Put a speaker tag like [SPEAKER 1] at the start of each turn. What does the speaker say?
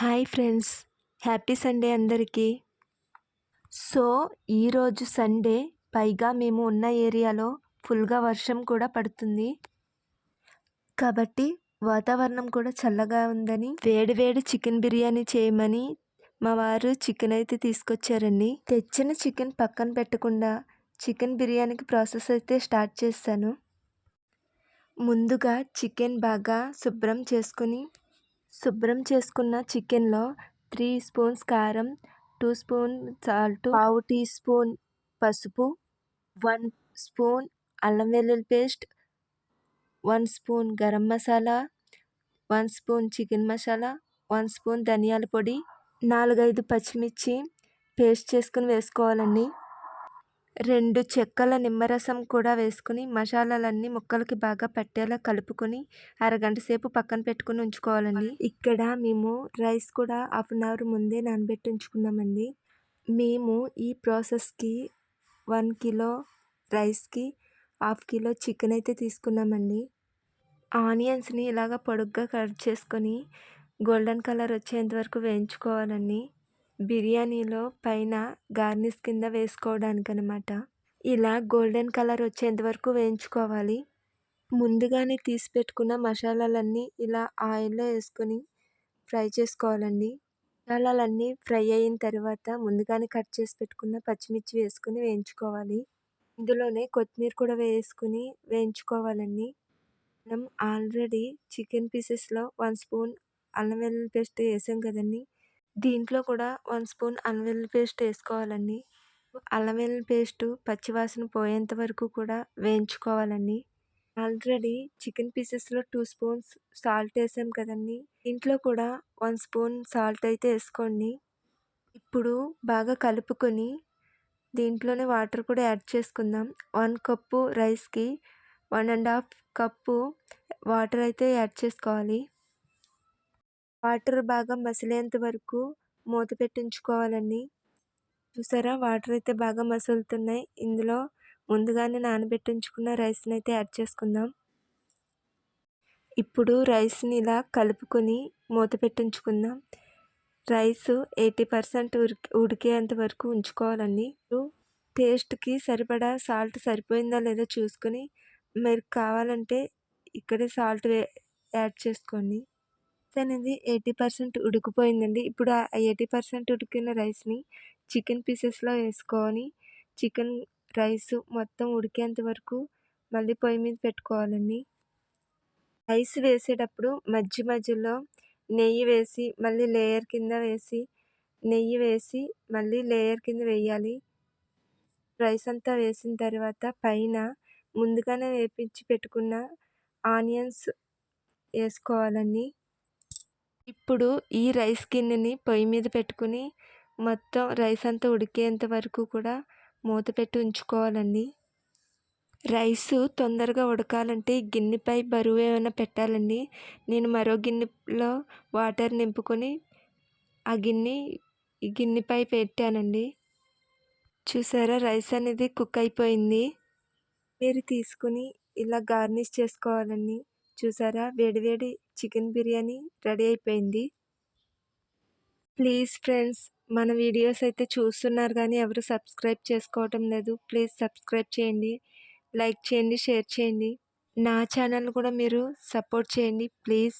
[SPEAKER 1] Hi friends, happy Sunday అందరికీ. So ఈరోజు Sunday, పైగా మేము ఉన్న ఏరియాలో ఫుల్గా వర్షం కూడా పడుతుంది. కాబట్టి వాతావరణం కూడా చల్లగా ఉందని వేడి వేడి చికెన్ బిర్యానీ చేయమని మా వారు చికెన్ అయితే తీసుకొచ్చారండి. తెచ్చిన చికెన్ పక్కన పెట్టకుండా చికెన్ బిర్యానీకి ప్రాసెస్ అయితే స్టార్ట్ చేస్తాను. ముందుగా చికెన్ బాగా శుభ్రం చేసుకున్న చికెన్లో 3 స్పూన్స్ కారం, 2 స్పూన్ సాల్ట్, పావు టీ స్పూన్ పసుపు, 1 స్పూన్ అల్లం వెల్లుల్లి paste, 1 spoon garam masala, 1 spoon chicken masala, 1 spoon ధనియాల పొడి, 4-5 పచ్చిమిర్చి పేస్ట్ చేసుకుని వేసుకోవాలండి. 2 చెక్కల నిమ్మరసం కూడా వేసుకుని మసాలాలన్నీ ముక్కలకి బాగా పట్టేలా కలుపుకొని అరగంట సేపు పక్కన పెట్టుకుని ఉంచుకోవాలండి. ఇక్కడ మేము రైస్ కూడా హాఫ్ అన్ అవర్ ముందే నానబెట్టి ఉంచుకున్నామండి. మేము ఈ ప్రాసెస్కి 1 కిలో రైస్కి 1/2 కిలో చికెన్ అయితే తీసుకున్నామండి. ఆనియన్స్ని ఇలాగ పొడుగ్గా కట్ చేసుకొని గోల్డెన్ కలర్ వచ్చేంత వరకు వేయించుకోవాలండి. బిర్యానీలో పైన గార్నిష్ కింద వేసుకోవడానికి అనమాట. ఇలా గోల్డెన్ కలర్ వచ్చేంత వరకు వేయించుకోవాలి. ముందుగానే తీసి పెట్టుకున్న మసాలాలన్నీ ఇలా ఆయిల్లో వేసుకొని ఫ్రై చేసుకోవాలండి. మసాలాలన్నీ ఫ్రై అయిన తర్వాత ముందుగానే కట్ చేసి పెట్టుకున్న పచ్చిమిర్చి వేసుకొని వేయించుకోవాలి. ఇందులోనే కొత్తిమీర కూడా వేసుకుని వేయించుకోవాలండి. మనం ఆల్రెడీ చికెన్ పీసెస్లో 1 స్పూన్ అల్లం వెల్లుల్లి పేస్ట్ వేసాం కదండి. దీంట్లో కూడా 1 స్పూన్ అల్లం వెల్లుల్లి పేస్ట్ వేసుకోవాలండి. అల్లం వెల్లుల్లి పేస్టు పచ్చివాసన పోయేంత వరకు కూడా వేయించుకోవాలండి. ఆల్రెడీ చికెన్ పీసెస్లో 2 స్పూన్స్ సాల్ట్ వేసాం కదండి. దీంట్లో కూడా 1 స్పూన్ సాల్ట్ అయితే వేసుకోండి. ఇప్పుడు బాగా కలుపుకొని దీంట్లోనే వాటర్ కూడా యాడ్ చేసుకుందాం. 1 కప్పు రైస్కి 1.5 కప్పు వాటర్ అయితే యాడ్ చేసుకోవాలి. వాటర్ బాగా మసిలేంత వరకు మూత పెట్టి ఉంచుకోవాలండి. చూసారా, వాటర్ అయితే బాగా మసులుతున్నాయి. ఇందులో ముందుగానే నానబెట్టి ఉంచుకున్న రైస్ని అయితే యాడ్ చేసుకుందాం. ఇప్పుడు రైస్ని ఇలా కలుపుకొని మూత పెట్టి ఉంచుకుందాం. రైస్ 80% ఉడికేంత వరకు ఉంచుకోవాలండి. టేస్ట్కి సరిపడా సాల్ట్ సరిపోయిందా లేదో చూసుకొని మీరు కావాలంటే ఇక్కడే సాల్ట్ యాడ్ చేసుకోండి. అనేది 80% ఉడికిపోయిందండి. ఇప్పుడు ఆ 80% ఉడికిన రైస్ని చికెన్ పీసెస్లో వేసుకొని చికెన్ రైస్ మొత్తం ఉడికేంత వరకు మళ్ళీ పొయ్యి మీద పెట్టుకోవాలండి. రైస్ వేసేటప్పుడు మధ్యలో నెయ్యి వేసి మళ్ళీ లేయర్ కింద వేసి నెయ్యి వేసి మళ్ళీ లేయర్ కింద వేయాలి. రైస్ అంతా వేసిన తర్వాత పైన ముందుగానే వేపించి పెట్టుకున్న ఆనియన్స్ వేసుకోవాలండి. ఇప్పుడు ఈ రైస్ గిన్నెని పొయ్యి మీద పెట్టుకుని మొత్తం రైస్ అంతా ఉడికేంత వరకు కూడా మూత పెట్టి ఉంచుకోవాలండి. రైసు తొందరగా ఉడకాలంటే గిన్నెపై బరువు ఏమైనా పెట్టాలండి. నేను మరో గిన్నెలో వాటర్ నింపుకొని ఈ గిన్నెపై పెట్టానండి. చూసారా, రైస్ అనేది కుక్ అయిపోయింది. మీరు తీసుకుని ఇలా గార్నిష్ చేసుకోవాలండి. చూసారా, వేడివేడి చికెన్ బిర్యానీ రెడీ అయిపోయింది. ప్లీజ్ ఫ్రెండ్స్, మన వీడియోస్ అయితే చూస్తున్నారు కానీ ఎవరు సబ్స్క్రైబ్ చేసుకోవటం లేదు. ప్లీజ్ సబ్స్క్రైబ్ చేయండి, లైక్ చేయండి, షేర్ చేయండి. నా ఛానల్ కూడా మీరు సపోర్ట్ చేయండి ప్లీజ్.